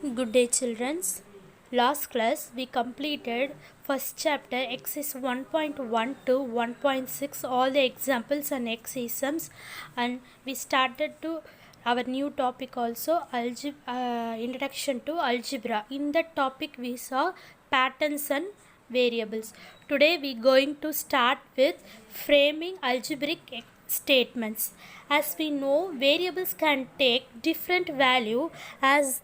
Good day, children. Last class we completed first chapter exercise 1.1 to 1.6 all the examples and exercises, and we started to our new topic also introduction to algebra. In that topic we saw patterns and variables. Today we going to start with framing algebraic statements. As we know, variables can take different value as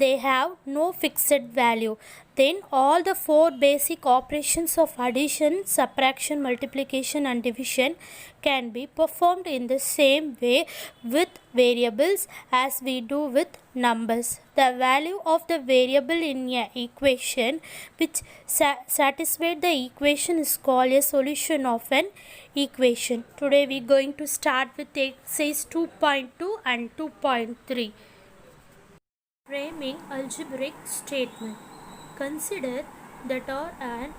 they have no fixed value. Then all the four basic operations of addition, subtraction, multiplication and division can be performed in the same way with variables as we do with numbers. The value of the variable in an equation which satisfies the equation is called a solution of an equation. Today we are going to start with exercise 2.2 and 2.3. Framing algebraic statement. Consider that are an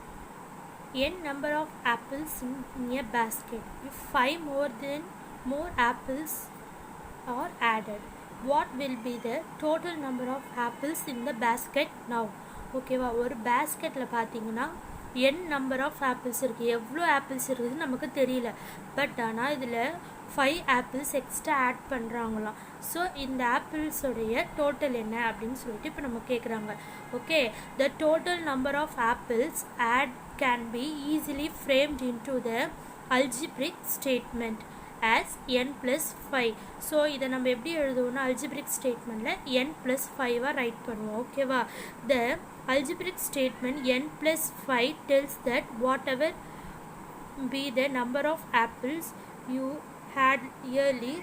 n number of apples in a basket. If 5 more apples are added, what will be the total number of apples in the basket now? ஓகேவா, ஒரு பேஸ்கெட்டில் பார்த்தீங்கன்னா n number of apples இருக்குது. எவ்வளோ apples இருக்குதுன்னு நமக்கு தெரியல. But ஆனால் இதில் 5 ஆப்பிள்ஸ் எக்ஸ்ட்ரா ஆட் பண்ணுறாங்களாம். ஸோ இந்த ஆப்பிள்ஸோடைய டோட்டல் என்ன அப்படின்னு சொல்லிட்டு இப்போ நம்ம கேட்குறாங்க. Okay, the total number of apples add can be easily framed into the algebraic statement as n plus 5. So இதை நம்ம எப்படி எழுதுவோம்னா அல்ஜிப்ரிக் ஸ்டேட்மெண்ட்டில் n plus 5 ரைட் பண்ணுவோம். ஓகேவா, the algebraic statement n plus 5 tells that whatever be the number of apples you had yearly,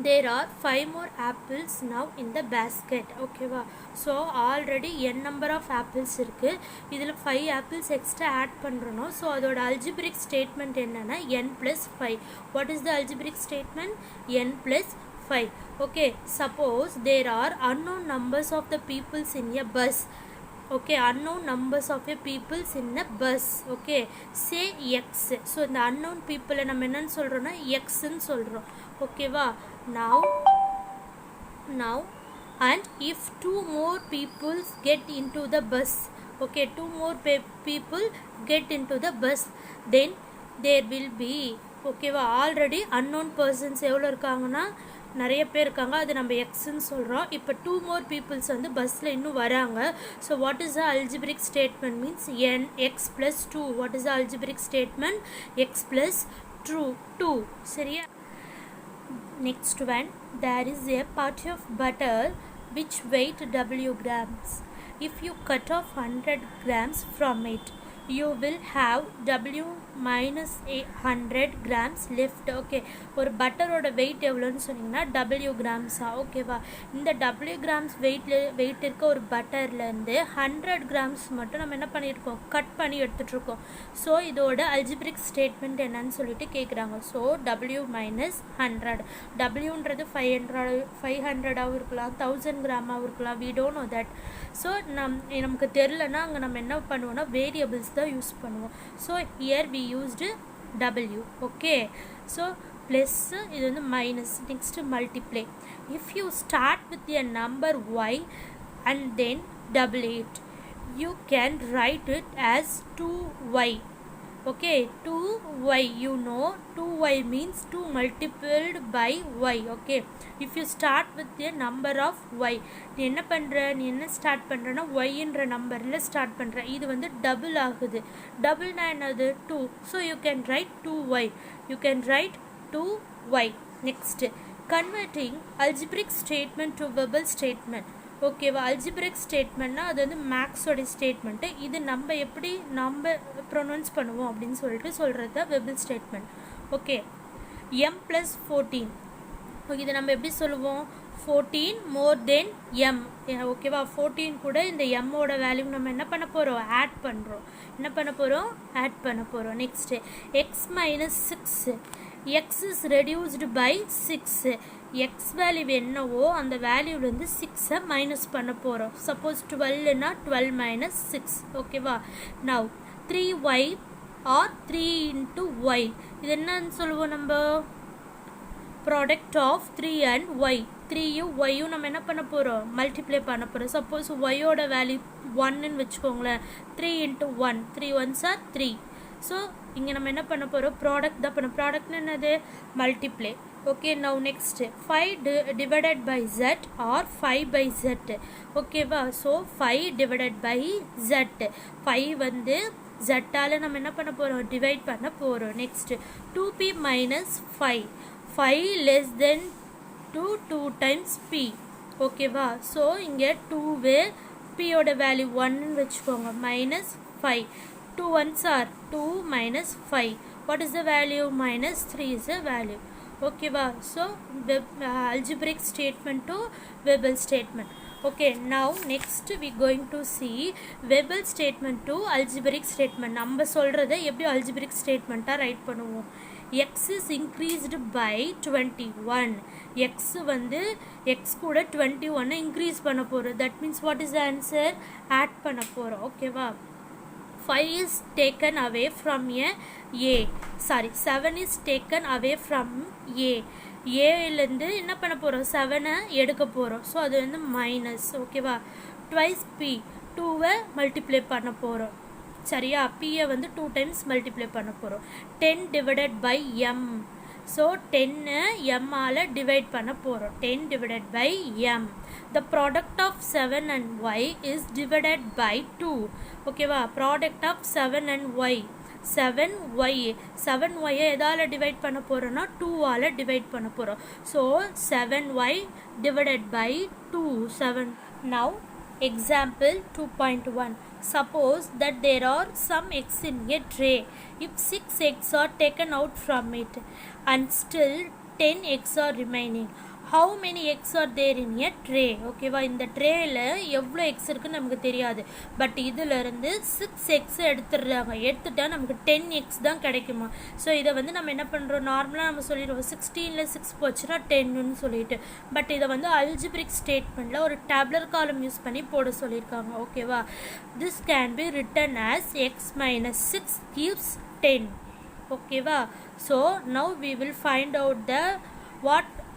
there are 5 more apples now in the basket. ஓகேவா, so already n number of apples இருக்குது. இதில் 5 apples extra add பண்ணுறோம். So அதோட algebraic statement என்னென்னா n plus 5. What is the algebraic statement? n plus 5. Okay, suppose there are unknown numbers of the peoples in a bus. Okay, unknown numbers of a peoples in a bus. Okay, say x. So இந்த unknown people நம்ம என்னன்னு சொல்கிறோன்னா xன்னு சொல்கிறோம். ஓகேவா, now and if 2 more people get into the bus, okay, 2 more people get into the bus, then there will be, ஓகேவா, already unknown persons எவ்வளோ இருக்காங்கன்னா நிறைய பேர் இருக்காங்க, அது நம்ம எக்ஸ்ன்னு சொல்கிறோம். இப்போ 2 more peoples வந்து பஸ்ஸில் இன்னும் வராங்க. So what is the algebraic statement means n x plus 2. What is the algebraic statement? x plus 2. சரியா? Next one, there is a part of butter which weight w grams. If you cut off 100 grams from it, you will have w minus 100 grams left. Okay, ஒரு பட்டரோட wait எவ்வளோன்னு சொன்னீங்கன்னா w கிராம்ஸா? ஓகேவா, இந்த w grams wait இருக்க ஒரு பட்டர்லேருந்து 100 grams மட்டும் நம்ம என்ன பண்ணியிருக்கோம்? கட் பண்ணி எடுத்துகிட்ருக்கோம். ஸோ இதோட அல்ஜிப்ரிக் ஸ்டேட்மெண்ட் என்னன்னு சொல்லிட்டு கேட்குறாங்க. So w minus 100. wன்றது 500ஆகவும் இருக்கலாம், 1000 கிராமாகவும் இருக்கலாம். we don't know that. So நமக்கு தெரிலனா அங்கே நம்ம என்ன பண்ணுவோம்னா வேரியபிள்ஸ் தான் யூஸ் பண்ணுவோம். So here we used w. Okay, so plus இது வந்து minus. Next multiply. If you start with a number y and then double it, you can write it as 2y. okay, 2y, you know 2y means 2 multiplied by y. okay, if you start with a number of y, நீ என்ன பண்ணுற, நீ என்ன start பண்ணுறன்னா ஒய்ன்ற நம்பரில் start பண்ணுற. இது வந்து double ஆகுது. டபுள்னா என்னது? 2. So you can write 2y. You can write 2y. Next converting algebraic statement to verbal statement. ஓகேவா, அல்ஜிப்ரிக் ஸ்டேட்மெண்ட்னா அது வந்து மேக்ஸோடைய ஸ்டேட்மெண்ட்டு. இது நம்ம எப்படி நம்ம ப்ரொனவுன்ஸ் பண்ணுவோம் அப்படின்னு சொல்லிட்டு சொல்கிறது தான் verbal statement. Okay, m plus 14. இது நம்ம எப்படி சொல்லுவோம்? 14 more than m. ஓகேவா, 14 கூட இந்த எம்மோட வேல்யூ நம்ம என்ன பண்ண போகிறோம்? ஆட் பண்ணுறோம். என்ன பண்ண போகிறோம்? ஆட் பண்ண போகிறோம். Next x minus 6. x is reduced by 6. x value என்னவோ அந்த வேல்யூலேருந்து 6 மைனஸ் பண்ண போகிறோம். சப்போஸ் 12னா 12 minus 6. ஓகேவா, now 3y or 3 into y. இது என்னன்னு சொல்லுவோம் நம்ம? Product of 3 and y. 3யும் yயும் நம்ம என்ன பண்ண போகிறோம் மல்டிப்ளை பண்ண போகிறோம். சப்போஸ் yயோட வேல்யூ 1ன்னு வச்சுக்கோங்களேன். 3 into 1 3 1s are 3. ஸோ இங்கே நம்ம என்ன பண்ண போகிறோம் ப்ராடக்ட் தான் பண்ண. ப்ராடக்ட்னு என்னது multiply. Okay now next 5 divided by z or 5 by z. ஓகேவா. ஸோ 5 divided by z 5 வந்து z-ஆல் நம்ம என்ன பண்ண போகிறோம் டிவைட் பண்ண போகிறோம். Next 2p minus 5 5 less than 2 times p. ஓகேவா. ஸோ இங்கே 2 pயோட வேல்யூ 1ன்னு வச்சுக்கோங்க. Minus 5 2 1s are 2 minus 5. What is the value? Minus 3 is the value. ஓகேவா. So algebraic statement to Weber statement. Okay, now next we going to see Weber statement to algebraic statement. நம்ம சொல்கிறத எப்படி algebraic statement-ஆ right பண்ணுவோம். x is increased by 21. x வந்து x கூட 21 increase பண்ண போகிறோம். that means what is the answer? Add பண்ண போகிறோம். ஓகேவா. 5 is taken away from a. Sorry, 7 is taken away from a. ஏலேருந்து என்ன பண்ண போகிறோம் 7-ஐ எடுக்க போகிறோம். ஸோ அது வந்து மைனஸ். ஓகேவா. ட்வைஸ் p 2-வை மல்டிப்ளை பண்ண போகிறோம். சரியா. p-யை வந்து 2 times மல்டிப்ளை பண்ண போகிறோம். 10 divided by m. ஸோ 10 m-ஆல் டிவைட் பண்ண போகிறோம். 10 divided by m. The product of 7 and y is divided by 2. ஓகேவா. Product of 7 and y 7y 7y எதால் டிவைட் பண்ண போகிறோன்னா 2-ஆல் டிவைட் பண்ண போகிறோம். So 7y divided by 2 7. Now example 2.1. Suppose that there are some eggs in a tray. If 6 eggs are taken out from it and still 10 eggs are remaining, how many eggs are there in a tray? ஓகேவா. இந்த ட்ரேயில் எவ்வளோ X இருக்குன்னு நமக்கு தெரியாது. But இதிலிருந்து 6 X எடுத்துடுறாங்க. எடுத்துட்டால் நமக்கு 10 எக்ஸ் தான் கிடைக்குமா. ஸோ இதை வந்து நம்ம என்ன பண்ணுறோம் நார்மலாக நம்ம சொல்லிடுவோம் 16ல் 6 போச்சுன்னா 10ன்னு சொல்லிட்டு. பட் இதை வந்து அல்ஜிப்ரிக் ஸ்டேட்மெண்ட்டில் ஒரு டேப்லர் காலம் யூஸ் பண்ணி போட சொல்லியிருக்காங்க. ஓகேவா. This can be written as x minus 6 gives 10. ஓகேவா. So now we will find out the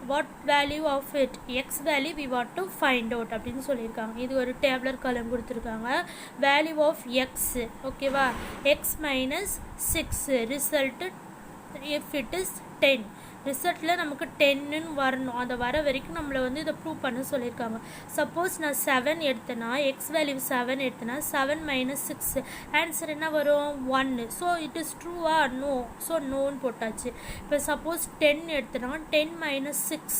what value of it, x value we want to find out அப்படின்னு சொல்லியிருக்காங்க. இது ஒரு டேப்லர் காலம் கொடுத்துருக்காங்க. Value of x. ஓகேவா. x minus 6 result if it is 10. ரிசல்ட்டில் நமக்கு 10ன்னு வரணும். அதை வர வரைக்கும் நம்மளை வந்து இதை ப்ரூவ் பண்ண சொல்லியிருக்காங்க. சப்போஸ் நான் 7 எடுத்தேன்னா எக்ஸ் வேல்யூ 7 எடுத்தேன்னா 7 minus 6 ஆன்சர் என்ன வரும் 1. ஸோ இட் இஸ் ட்ரூவா நோ. ஸோ நோன்னு போட்டாச்சு. இப்போ சப்போஸ் 10 எடுத்தேன்னா 10 minus 6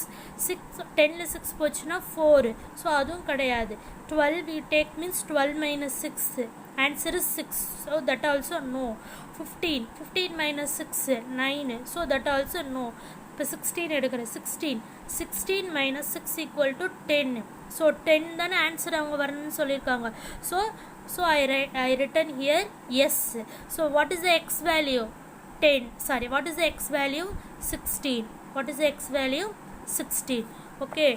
10ல் 6 போச்சுன்னா 4. ஸோ அதுவும் கிடையாது. 12 we take means 12 minus 6. Answer is 6. So that also no. 15 minus 6 9. So that also no. இப்போ 16 எடுக்கிறேன். 16 minus 6 equal to 10. So 10 தானே ஆன்சர் அவங்க வரணும்னு சொல்லியிருக்காங்க. So I written here yes. So what is the x value? 10. Sorry, what is the x value? 16. What is the x value? 16. Okay.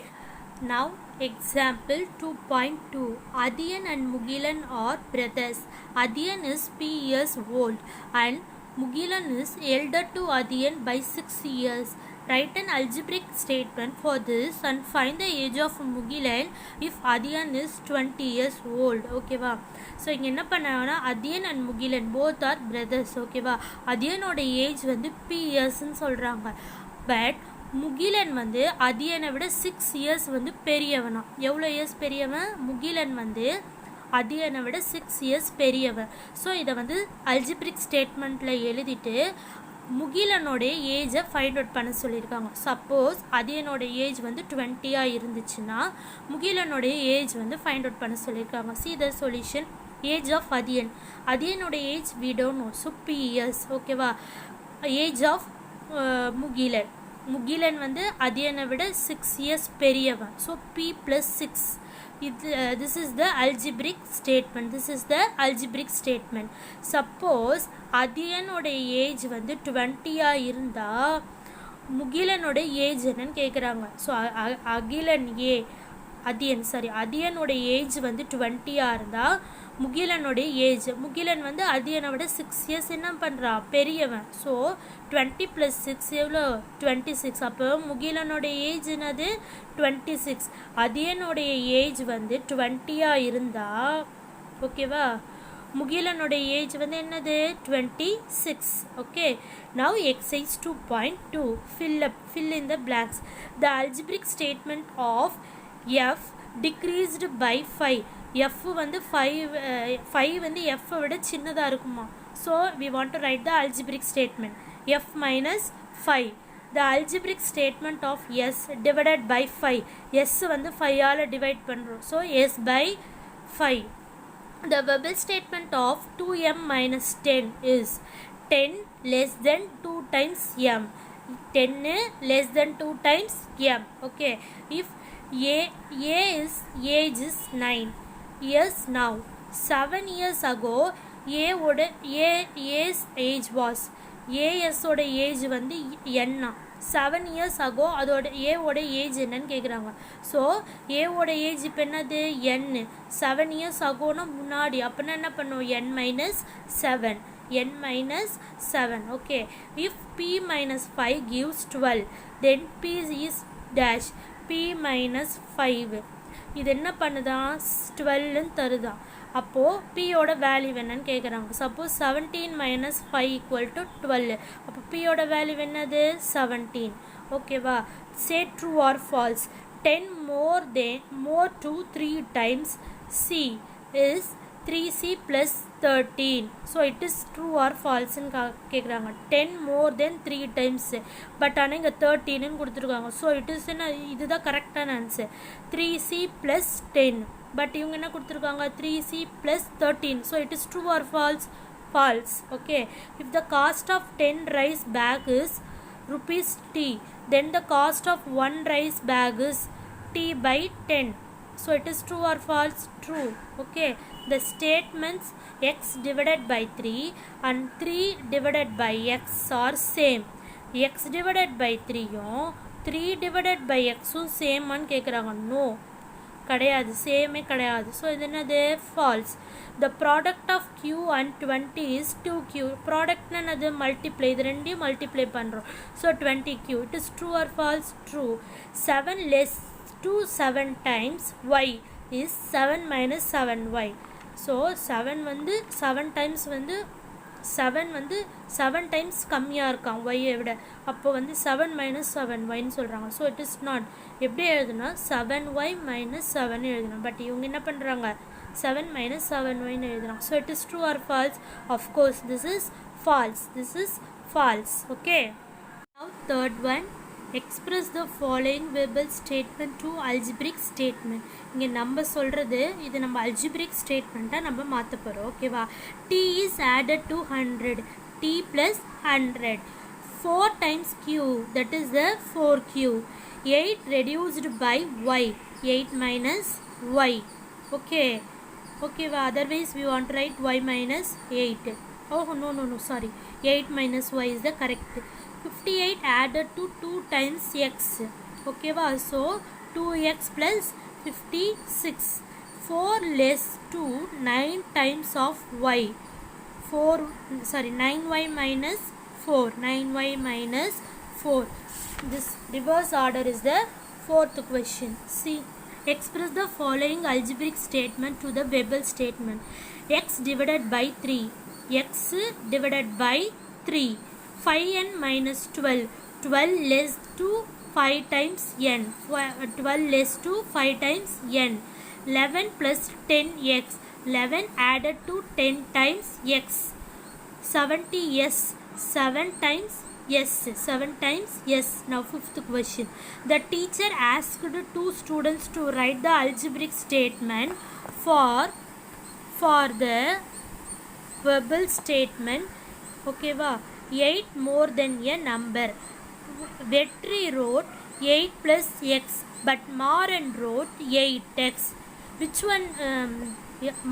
Now example 2.2. Adiyan and Mugilan are brothers. Adiyan is p years old and Mugilan is elder to Adiyan by 6 years. Write an algebraic statement for this and find the age of Mugilan if Adiyan is 20 years old. ஓகேவா. So இங்கே என்ன பண்ணாங்கன்னா Adiyan and Mugilan both are brothers. ஓகேவா. அதியனோட age வந்து p yearsன்னு சொல்கிறாங்க. But Mugilan வந்து அதியனை விட 6 years வந்து பெரியவனா. எவ்வளோ இயர்ஸ் பெரியவன்? முகிலன் வந்து அதியனை விட 6 years பெரியவன். ஸோ இதை வந்து அல்ஜிப்ரிக் ஸ்டேட்மெண்ட்டில் எழுதிட்டு முகிலனோடைய ஏஜை ஃபைண்ட் அவுட் பண்ண சொல்லியிருக்காங்க. சப்போஸ் அதியனோட ஏஜ் வந்து 20 இருந்துச்சுன்னா முகிலனோடைய ஏஜ் வந்து ஃபைண்ட் அவுட் பண்ண சொல்லியிருக்காங்க. see the solution. Age of அதியனோட age we don't know. so p years. ஓகேவா. ஏஜ் ஆஃப் முகிலன் வந்து அதியனை விட 6 years பெரியவன். So p plus 6. This is the algebraic statement. Suppose அதியனோட ஏஜ் வந்து 20 இருந்தால் முகிலனோட ஏஜ் என்னன்னு கேட்குறாங்க. ஸோ அகிலன் ஏ அதியனோட ஏஜ் வந்து 20 இருந்தால் முகிலனோட ஏஜ் வந்து அதியனை விட 6 இயர்ஸ் என்ன பண்ணுறான் பெரியவன். ஸோ 20 + 6 எவ்வளோ 26. அப்போ முகிலனோட ஏஜ் என்னது 26. அதியனுடைய ஏஜ் வந்து 20 இருந்தால் ஓகேவா முகிலனோட ஏஜ் வந்து என்னது 26. Okay now exercise 2.2 fill in the blanks. The algebraic statement of f decreased by 5. f வந்து 5 வந்து f விட சின்னதாக இருக்குமா. so we want to write the algebraic statement f minus 5. the algebraic statement of s divided by 5. s வந்து 5 all divide பண்ணுறோம். so s by 5. The verbal statement of 2m minus 10 is 10 less than 2 times m. 10 less than 2 times m. Okay. If age is 9 years now, 7 years ago A's age was as ஓட age வந்து என்ன 7 years ago அதோட ஏவோட age என்னன்னு கேட்குறாங்க. So ஏவோட age இப்போ என்னது n 7 years agoனா முன்னாடி அப்படின்னா என்ன பண்ணுவோம் n minus 7. okay if p minus 5 gives 12 then p is dash p minus 5. இது என்ன பண்ணுதான் 12ன்னு தருதான். அப்போது பியோட வேல்யூ என்னன்னு கேட்குறாங்க. Suppose 17 minus 5 = 12. அப்போ பியோட வேல்யூ என்னது 17. ஓகேவா say true or false. 10 more to 3 times c is 3c plus 13. so it is true or false ன்னு கேட்குறாங்க. 10 more than 3 times பட் ஆனால் இங்கே 13ன்னு கொடுத்துருக்காங்க. ஸோ இட் இஸ் என்ன இதுதான் கரெக்டான ஆன்சர் 3c plus 10. பட் இவங்க என்ன கொடுத்துருக்காங்க 3c plus 13. so it is true or false. okay if the cost of 10 rice bag is rupees t, then the cost of 1 rice bag is t by 10. so it is true or false. True. okay the statements x divided by 3 and 3 divided by x are same. x divided by 3யும் 3 divided by xும் சேமான்னு கேட்குறாங்க. No கிடையாது, சேமே கிடையாது. So இது என்னது false. The product of q and 20 is 2q. ப்ராடக்ட்னா என்னது multiply, இது ரெண்டையும் multiply பண்ணுறோம். So 20q. It is true or false. True. 7 less to 7 times y is 7 minus 7y. So 7 வந்து 7 times வந்து 7 வந்து 7 times கம்மியாக இருக்கான் ஒய்யை விட. அப்போ வந்து 7 minus 7yன்னு சொல்கிறாங்க. So it is not. எப்படி எழுதுனா 7y minus 7 எழுதணும். பட் இவங்க என்ன பண்ணுறாங்க 7 minus 7yன்னு எழுதுறாங்க. So it is true or falls. Of course this is false. This is false. Okay. Now third one. express the following verbal statement to algebraic statement. இங்கே நம்ம சொல்கிறது இது நம்ம algebraic statementட்டாக நம்ம மாற்ற போகிறோம். ஓகேவா. t is added to 100. t plus 100. 4 times q, that is the 4q. 8 reduced by y. 8 minus y. okay. ஓகேவா. otherwise we want to write y minus 8. oh no sorry. 8 minus y is the correct. 58 added to 2 times x. ஓகேவா. So 2x plus 56. 4 less to 9 times of y. 9y minus 4. 9y minus 4. This reverse order is the fourth question. See. Express the following algebraic statement to the Babel statement. x divided by 3. x divided by 3. 5n minus 12. 12 less to 5 times n. 12 less to 5 times n. 11 plus 10x. 11 added to 10 times x. 70s. 7 times yes. 7 times yes. Now fifth question. The teacher asked 2 students to write the algebraic statement for the verbal statement. Okay va. 8 more than a number. Vetri wrote 8 plus x, but Maran wrote 8x. Which one?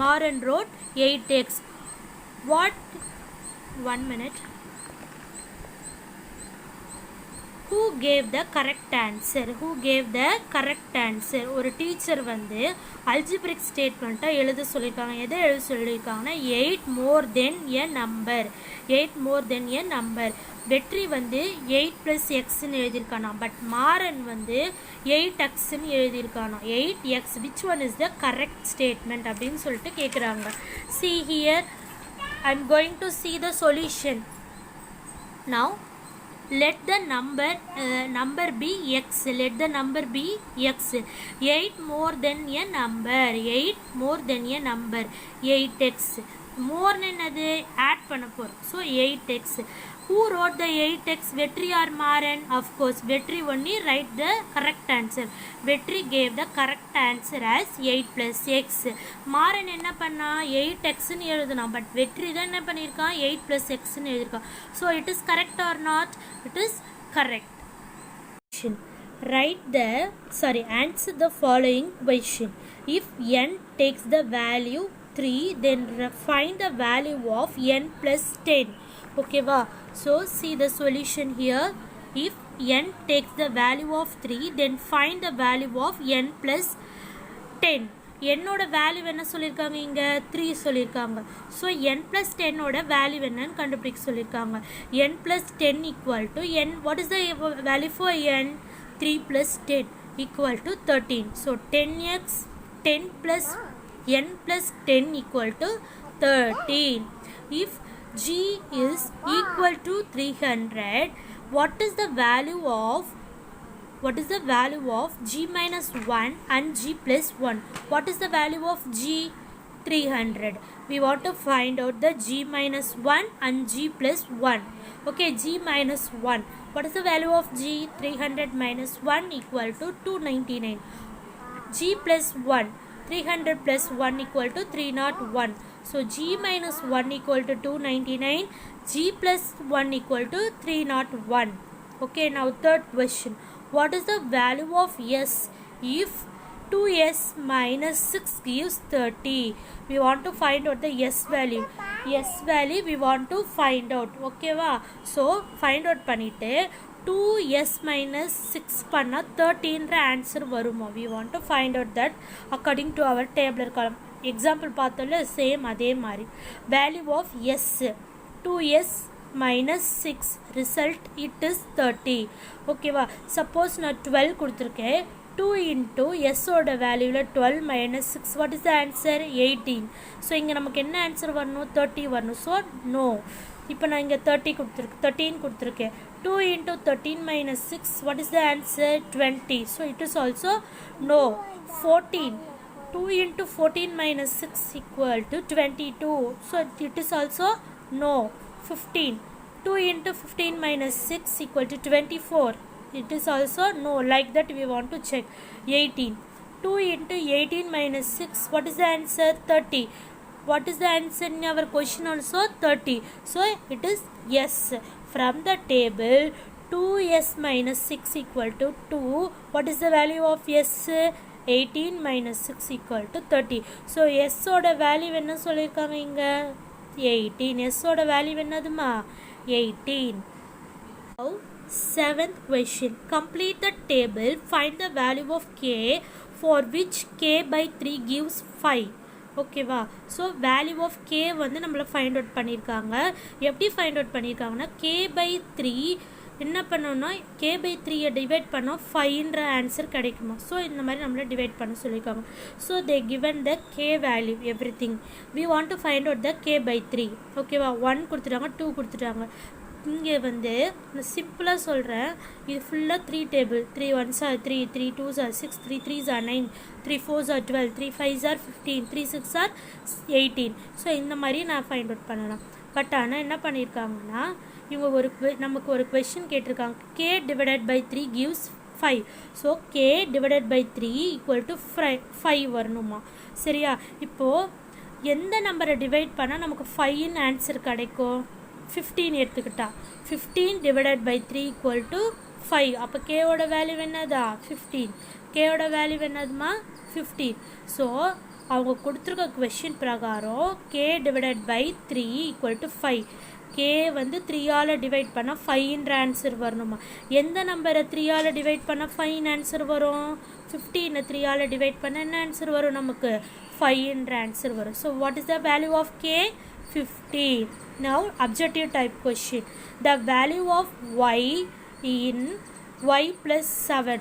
Maran wrote 8x. What? 1 minute. who gave the correct answer? Who gave the correct answer? ஒரு teacher வந்து algebraic ஸ்டேட்மெண்ட்டை எழுத சொல்லியிருக்காங்க. எதை எழுத சொல்லியிருக்காங்கன்னா 8 more than a number. 8 more than a number. வெற்றி வந்து 8 plus xன்னு எழுதியிருக்கானா. பட் மாறன் வந்து 8xன்னு எழுதியிருக்கானா. 8x. which one is the correct statement அப்படின்னு சொல்லிட்டு கேட்குறாங்க. See here, I'm going to see the solution. Now let the number be x. Let the number be x. 8 more than a number. 8 more than a number. 8x. more என்னது add பண்ண போறோம். so 8x. who wrote the 8x? Vetri or Maran? Of course Vetri only write the correct answer. Vetri gave the correct answer as 8 plus x. Maran என்ன பண்ணா 8x ன்னு எழுதுனா. But வெற்றி தான் என்ன பண்ணியிருக்கான் 8 plus x ன்னு எழுதியிருக்கான். so it is correct or not? It is correct. Answer the following question. If n takes the value 3, then find the value of n plus 10. okay va? So see the solution here. If n takes the value of 3, then find the value of n plus 10. என்னோட value என்ன சொல்லியிருக்காங்க இங்கே 3 சொல்லியிருக்காங்க. So n plus 10 ஓட value என்னன்னு கண்டுபிடிக்க சொல்லியிருக்காங்க. n plus 10 equal to n. what is the value for n? 3 plus 10 equal to 13. so 10x 10 plus n plus 10 equal to 13. If g is equal to 300, what is the value of g minus 1 and g plus 1? What is the value of g? 300. We want to find out the g minus 1 and g plus 1. okay, g minus 1. what is the value of g? 300 minus 1 equal to 299. g plus 1. 300 plus 1 equal to 301. so g minus 1 equal to 299. g plus 1 equal to 301. okay, now third question. what is the value of s if 2s minus 6 gives 30? we want to find out the s value. we want to find out. okay va? so find out பண்ணிட்டு 2s minus 6 பண்ணா 13 answer வருமா? we want to find out that according to our tabular column. example பார்த்தோம்ல same அதே மாதிரி. value of s 2s minus 6 result it is 30. okay va? suppose நான் 12 கொடுத்திருக்கேன். 2 into s ஓட வேல்யூல 12 minus 6, what is the answer? 18. so இங்க நமக்கு என்ன answer வரணும்? 30 வரணும். so no. இப்போ நான் இங்க 13 கொடுத்திருக்கேன். 2 into 13 minus 6, what is the answer? 20. so it is also no. 14. 2 into 14 minus 6 equal to 22. so it is also no. 15. 2 into 15 minus 6 equal to 24. it is also no. like that we want to check. 18. 2 into 18 minus 6, what is the answer? 30. what is the answer in our question? also 30. so it is yes. from the table 2s minus 6 equal to 2. what is the value of s? 18 minus 6 equal to 30. so s ஓட value என்ன சொல்லியிருக்காங்க இங்க? 18. s ஓட value என்னதுமா? 18. now seventh question. complete the table. find the value of k for which k by 3 gives 5. ஓகேவா? So value of K வந்து நம்மளை find out பண்ணியிருக்காங்க. எப்படி ஃபைண்ட் அவுட் பண்ணியிருக்காங்கன்னா k by 3 என்ன பண்ணோம்னா k by 3 டிவைட் பண்ணோம் 5ன்ற ஆன்சர் கிடைக்குமா? ஸோ இந்த மாதிரி நம்மளை டிவைட் பண்ண சொல்லியிருக்காங்க. So they given the k value everything. We want to find out the k by 3. ஓகேவா? 1 கொடுத்துட்டாங்க, 2 கொடுத்துட்டாங்க. இங்கே வந்து நான் சிம்பிளாக சொல்கிறேன். இது ஃபுல்லாக 3 table. 3 1s are 3, 3 2s are 6, 3 3s are 9, 3 4s are 12, 3 5s are 15, 3 6s are 18. So இந்த மாதிரி நான் ஃபைண்ட் அவுட் பண்ணலாம். பட் ஆனால் என்ன பண்ணியிருக்காங்கன்னா இவங்க நமக்கு ஒரு கொஷின் கேட்டிருக்காங்க. k divided by 3 gives 5. So k divided by 3 equal to 5 வரணுமா? சரியா? இப்போது எந்த நம்பரை டிவைட் பண்ணால் நமக்கு 5ன்னு ஆன்சர் கிடைக்கும்? 15 எடுத்துக்கிட்டா 15 divided by 3 equal to 5. அப்போ k ஓட வேல்யூ என்னதா? 15. k ஓட வேல்யூ என்னதுமா? 15. ஸோ அவங்க கொடுத்துருக்க கொஷின் பிரகாரம் k divided by 3 equal to 5. k வந்து 3ஆல் டிவைட் பண்ணால் 5ன்ற ஆன்சர் வரணுமா? எந்த நம்பரை 3ஆல் டிவைட் பண்ணால் 5 ஆன்சர் வரும்? 15 3ஆல் டிவைட் பண்ணால் என்ன ஆன்சர் வரும் நமக்கு? 5ன்ற ஆன்சர் வரும். So what is the value of k? 50. Now objective type question. The value of y in y plus 7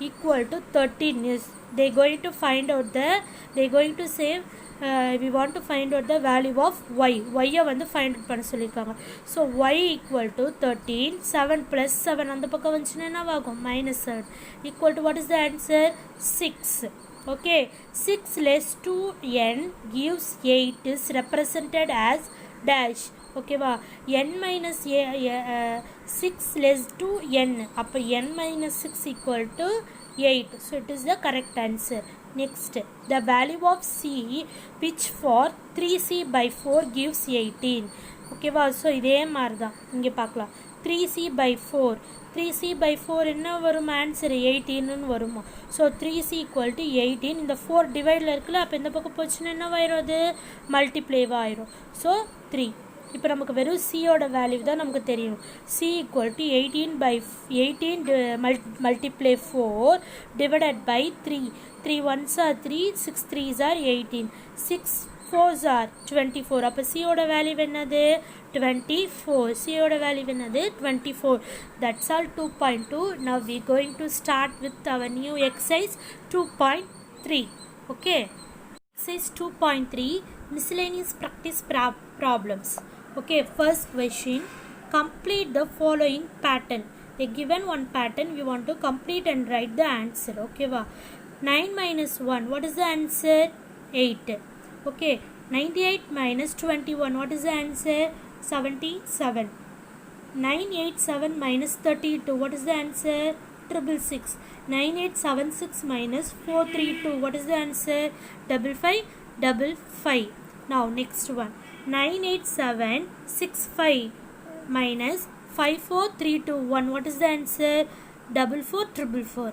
equal to 13 is, they going to find out the, they going to say we want to find out the value of y. y வந்து find out பண்ண சொல்லிருக்காங்க. So y equal to 13, 7 plus 7 அந்த பக்கம் வந்துச்சுன்னா என்னவாகும்? minus 7 equal to what is the answer? 6. Okay, 6 less 2n gives 8 is represented as dash. ஓகேவா? n minus 6 less 2n, அப்போ n minus 6 equal to 8. So it is the correct answer. Next, the value of c which for 3c by 4 gives 18. ஓகேவா? So இதே மாதிரி தான் இங்கே பார்க்கலாம். 3c by 4, 3c by 4 என்ன வரும்? ஆன்சர் 18ன்னு வருமா? So 3c equal to 18. இந்த 4 டிவைடில் இருக்குல்ல, அப்போ இந்த பக்கம் போச்சுன்னா என்ன ஆயிரும்? அது மல்டிப்ளேவாக ஆயிரும். ஸோ 3. இப்போ நமக்கு வெறும் சியோட வேல்யூ தான் நமக்கு தெரியணும். c equal to 18 by 18 multiply 4 divided by 3. 3 1s are 3, 6 3s are 18, 6 4s are 24. அப்போ சியோட வேல்யூ என்னது? 24. சியோட வேல்யூ என்னது? 24. That's all 2.2. Now we going to start with our new exercise 2.3. Okay. Exercise 2.3 miscellaneous practice problems. Okay, first question, complete the following pattern. They given one pattern, we want to complete and write the answer. Okay va? 9 minus 1, what is the answer? 8. Okay, 98 minus 21, what is the answer? 77. 987 minus 32, what is the answer? 666. 9876 minus 432, what is the answer? 5555. Now next one, 98765 minus 54321, what is the answer? 4444.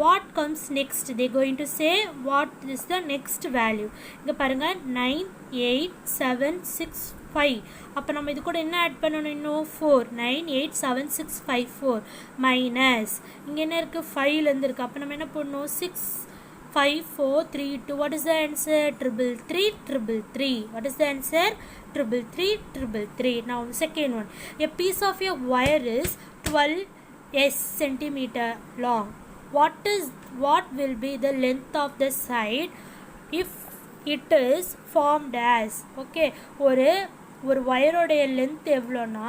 What comes next? They going to say what is the next value. இங்க பாருங்க 98765. அப்போ நம்ம இது கூட என்ன add பண்ணணும்? இன்னும் 4. 987654 minus இங்கே என்ன இருக்குது? 5லேருந்து இருக்குது. அப்போ நம்ம என்ன பண்ணணும்? 65432. what is the answer? 333. what is the answer? 333. Now second one, a piece of a wire is 12 centimeter long. What will be the length of the side if it is formed as? Okay, ஒரு வயரோடைய length எவ்வளோனா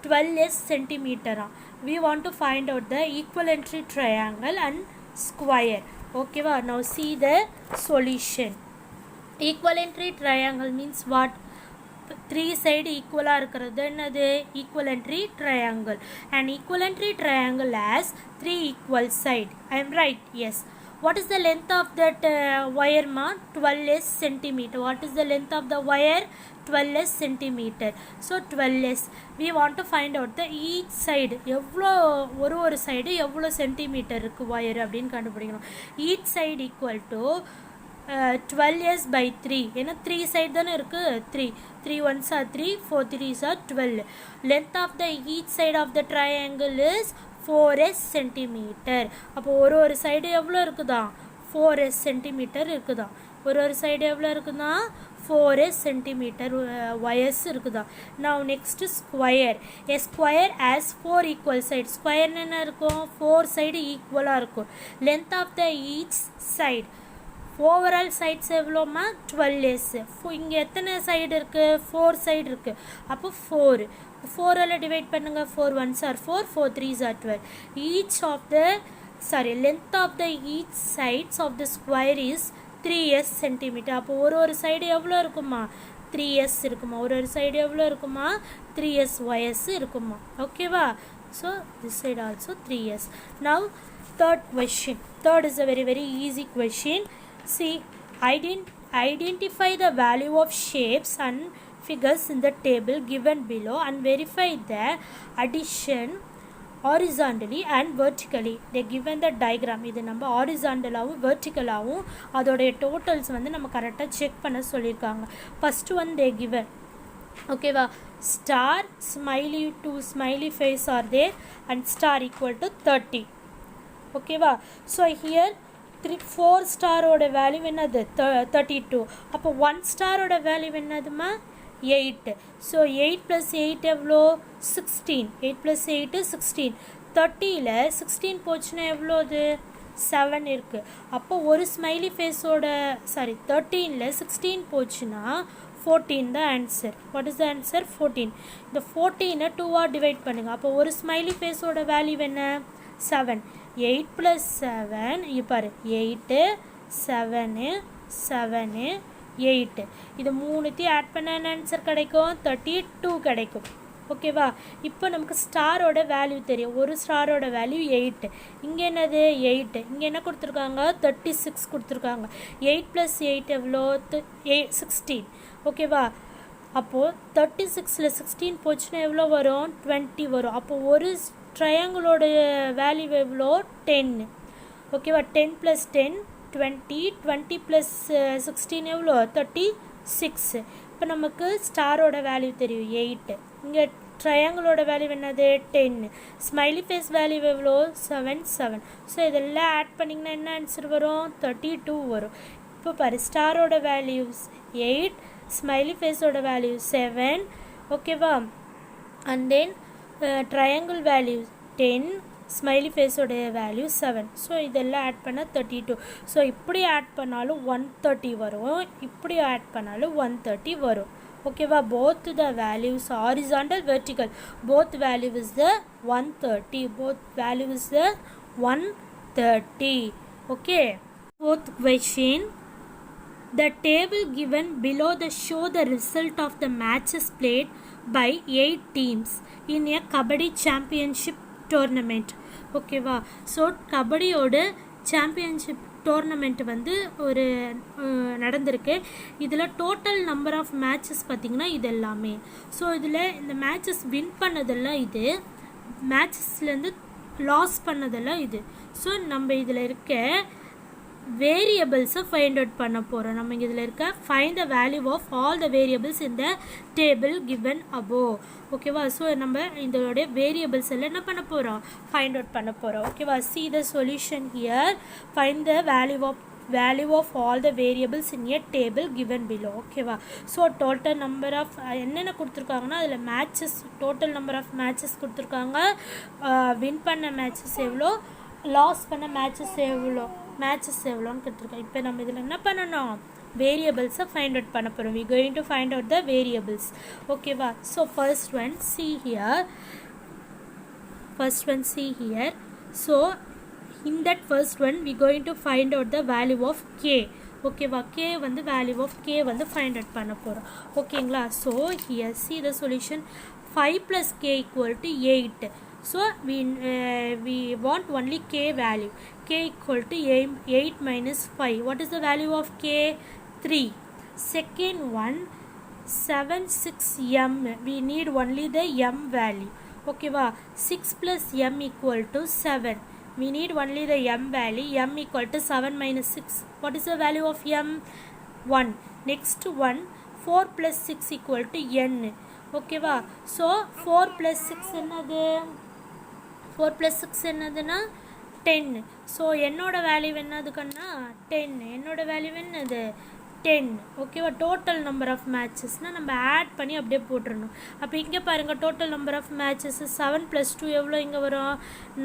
12 சென்டிமீட்டரா. we want to find out the equilateral triangle and square. Okay va? Now see the solution. Equilateral triangle means what? 3 side equal இருக்கிறது என்னது? equilateral triangle. An equilateral triangle has 3 equal side. I am right? Yes. What is the length of that wire ma? 12 centimeter. What is the length of the wire? 12 centimeter. So 12. We want to find out the each side. எவ்வளோ ஒரு side எவ்வளோ centimetre இருக்குது wire அப்படின்னு கண்டுபிடிக்கணும். each side equal to 12s by 3. ஏன்னா 3 side தானே இருக்குது? 3 1s are 3, 4 3s are 12. length of the each side of the triangle is 4s centimeter. அப்போ ஒரு சைடு எவ்வளோ இருக்குதா? 4s centimeter இருக்குதா? ஒரு சைடு எவ்வளோ இருக்குதா? 4s centimeter wires இருக்குதா? Now next square. A square has 4 equal sides. square என்ன இருக்கும்? 4 சைடு ஈக்குவலாக இருக்கும். length of the each side, overall sides எவ்வளோமா? 12s. இங்கே எத்தனை சைடு இருக்குது? 4 சைடு இருக்குது. அப்போ 4 4ஆல் டிவைட் பண்ணுங்க. 4 1s are 4, 4 3s are 12. length of the each sides of the square is 3s centimeter. அப்போ ஒரு சைடு எவ்வளோ இருக்குமா? 3s இருக்குமா? ஒரு சைடு எவ்வளோ இருக்குமா? 3s wires இருக்குமா? ஓகேவா? So this side also 3s. Now third question. Third is a very easy question. See, identify the value of shapes and figures in the table given below and verify the addition horizontally and vertically. They given the diagram. இது நம்ம ஹாரிசாண்டலாகவும் வெர்டிக்கலாகவும் அதோடைய totals வந்து நம்ம கரெக்டாக check பண்ண சொல்லியிருக்காங்க. First one they given. ஓகேவா? star, smiley, 2 smiley face are there, and star equal to 30. Okay va? So here 4 star oda value என்னது 32. அப்போ 1 star oda value என்னதுமா 8. So 8 plus 8 எவ்வளோ 16. 8 plus 8 is 16. 30ல 16 போச்சுன்னா எவ்வளோது 7 இருக்கு. அப்போ ஒரு ஸ்மைலி ஃபேஸோட 13ல 16 போச்சுன்னா 14 the answer. What is the answer? 14. இந்த 14 2 டிவைட் பண்ணுங்க. அப்போ ஒரு ஸ்மைலி ஃபேஸோட வேல்யூ என்ன 7. 8 plus 7 இங்க பாரு 8 7 7 8 இது மூணுத்தையும் ஆட் பண்ண ஆன்சர் கிடைக்கும் 32 கிடைக்கும். ஓகேவா? இப்போ நமக்கு ஸ்டாரோட வேல்யூ தெரியும். ஒரு ஸ்டாரோட வேல்யூ 8. இங்கே என்னது 8. இங்கே என்ன கொடுத்துருக்காங்க 36 கொடுத்துருக்காங்க. 8 + 8 எவ்வளோ 16. ஓகேவா? அப்போது 36ல் 16 போச்சுன்னா எவ்வளோ வரும் 20 வரும். அப்போது ஒரு ட்ரையாங்கிளோட வேல்யூ எவ்வளோ 10. ஓகேவா? 10 + 10 20. 20 + 16 எவ்வளோ 36. இப்போ நமக்கு ஸ்டாரோட வேல்யூ தெரியும் 8. இங்கே ட்ரையாங்கிளோட வேல்யூ என்னது 10. ஸ்மைலி ஃபேஸ் வேல்யூ எவ்வளோ 7 7. ஸோ இதெல்லாம் ஆட் பண்ணிங்கன்னா என்ன ஆன்சர் வரும் 32 வரும். இப்போ பாரு ஸ்டாரோட வேல்யூஸ் 8, ஸ்மைலி ஃபேஸோட வேல்யூ 7. ஓகேவா? And then triangle value 10, smiley ஃபேஸோட வேல்யூ 7. ஸோ இதெல்லாம் ஆட் பண்ணால் 32. ஸோ இப்படி ஆட் பண்ணாலும் 130 வரும், இப்படி ஆட் பண்ணாலும் 130 வரும். ஓகேவா? both the values horizontal vertical both value is the 130. both value is the 130. okay. Fourth question. The table given below the show the result of the matches played by 8 teams in a kabaddi championship tournament. ஓகேவா? So கபடியோட championship tournament வந்து ஒரு நடந்திருக்கு. இதில் total number of matches பார்த்திங்கன்னா இது எல்லாமே. So இதில் இந்த மேட்சஸ் வின் பண்ணதெல்லாம் இது, மேட்சஸ்லேருந்து லாஸ் பண்ணதெல்லாம் இது. ஸோ நம்ம இதில் இருக்க வேரியபிள்ஸை ஃபைண்ட் அவுட் பண்ண போகிறோம். நம்ம இதில் இருக்க find the value of all the variables இந்த டேபிள் கிவன் அபோவ். ஓகேவா? ஸோ நம்ம இதோடைய வேரியபிள்ஸ் எல்லாம் என்ன பண்ண போகிறோம் ஃபைண்ட் அவுட் பண்ண போகிறோம். ஓகேவா? see the solution here. find the value of all the variables in a table given below. ஓகேவா? ஸோ டோட்டல் நம்பர் ஆஃப் என்னென்ன கொடுத்துருக்காங்கன்னா அதில் matches total number of matches கொடுத்துருக்காங்க. வின் பண்ண மேட்சஸ் எவ்வளோ, லாஸ் பண்ண மேட்சஸ் எவ்வளோன்னு கொடுத்துருக்கோம். இப்போ நம்ம இதில் என்ன பண்ணணும் வேரியபிள்ஸை ஃபைண்ட் அவுட் பண்ண போகிறோம். we going to find out the variables. ஓகேவா? So first one see here. So in that first one we going to find out the value of k. ஓகேவா? k வந்து value of k வந்து find out பண்ண போகிறோம். ஓகேங்களா? So here see the solution. 5 + k = 8. So we want only k value. K = 8 minus 5. What is the value of k? 3. Second one 7 6 m. We need only the m value. Okay va? 6 plus m = 7. We need only the m value. M = 7 minus 6. What is the value of m? 1. Next one 4 plus 6 = n. Okay va? So 4 plus 6 என்னது 4 plus 6 என்னதுன்னா 10. So என்னோட value என்னதுக்குன்னா 10. என்னோட value என்னது 10. ஓகேவா? Total number of மேட்சஸ்னால் நம்ம add பண்ணி அப்படியே போட்டுடணும். அப்போ இங்கே பாருங்கள் டோட்டல் நம்பர் ஆஃப் மேட்சஸ் 7 + 2 எவ்வளோ இங்கே வரும்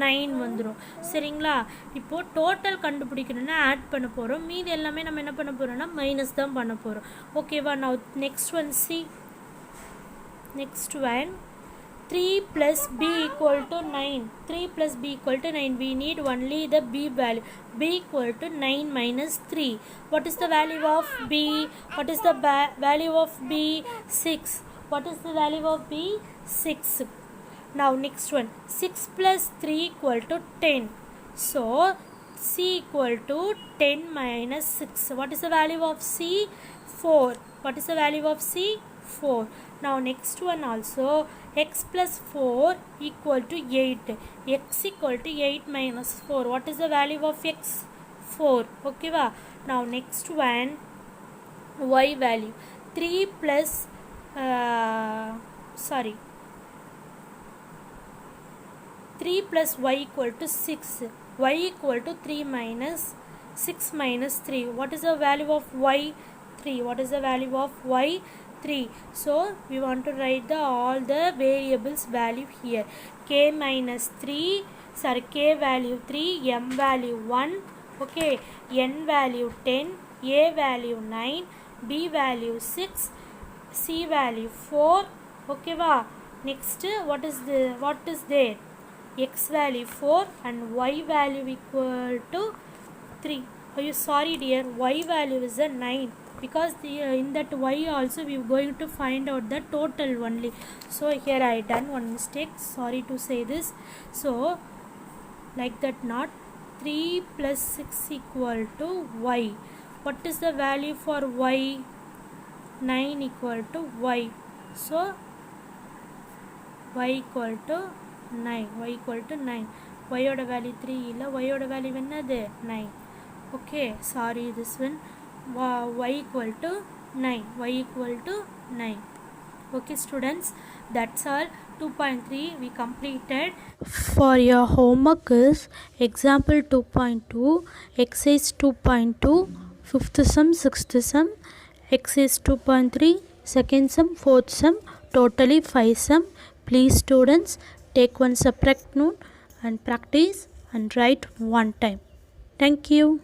9 வந்துடும். சரிங்களா? இப்போது டோட்டல் கண்டுபிடிக்கணும்னா ஆட் பண்ண போகிறோம். மீதி எல்லாமே நம்ம என்ன பண்ண போகிறோம்னா மைனஸ் தான் பண்ண போகிறோம். ஓகேவா? நான் next one C. Next one 3 plus b = 9. 3 plus b = 9. We need only the b value. b = 9 minus 3. What is the value of b? What is the value of b? 6. What is the value of b? 6. Now next one 6 plus 3 = 10. So c = 10 minus 6. What is the value of c? 4. What is the value of c? 4. Now next one also x plus 4 = 8. X = 8 minus 4. What is the value of x? 4. Okay va? Now next one y value 3 plus sorry, 3 plus y equal to 6. Y equal to 3 minus 6 minus 3. What is the value of y? 3. What is the value of y? 3. So we want to write all the variables value here. K minus 3, sorry, k value 3, m value 1, okay, n value 10, a value 9, b value 6, c value 4, okay va. Next what is there? X value 4 and y value equal to 3. Oh, you sorry dear, y value is a 9, because in that y also we are going to find out the total only. So here I done one mistake, sorry to say this. So like that, not 3 plus 6 equal to y. What is the value for y? 9 equal to y. So y equal to 9. Y equal to 9. Y oda value 3 illa, y oda value என்னது 9. Okay, sorry this one. Y equal to 9. Y equal to 9. Okay students, that's all. 2.3 we completed. For your homework is example 2.2, exercise 2.2, 5th sum, 6th sum, exercise 2.3, 2nd sum, 4th sum, totally 5 sum. Please students, take one separate note and practice and write one time. Thank you.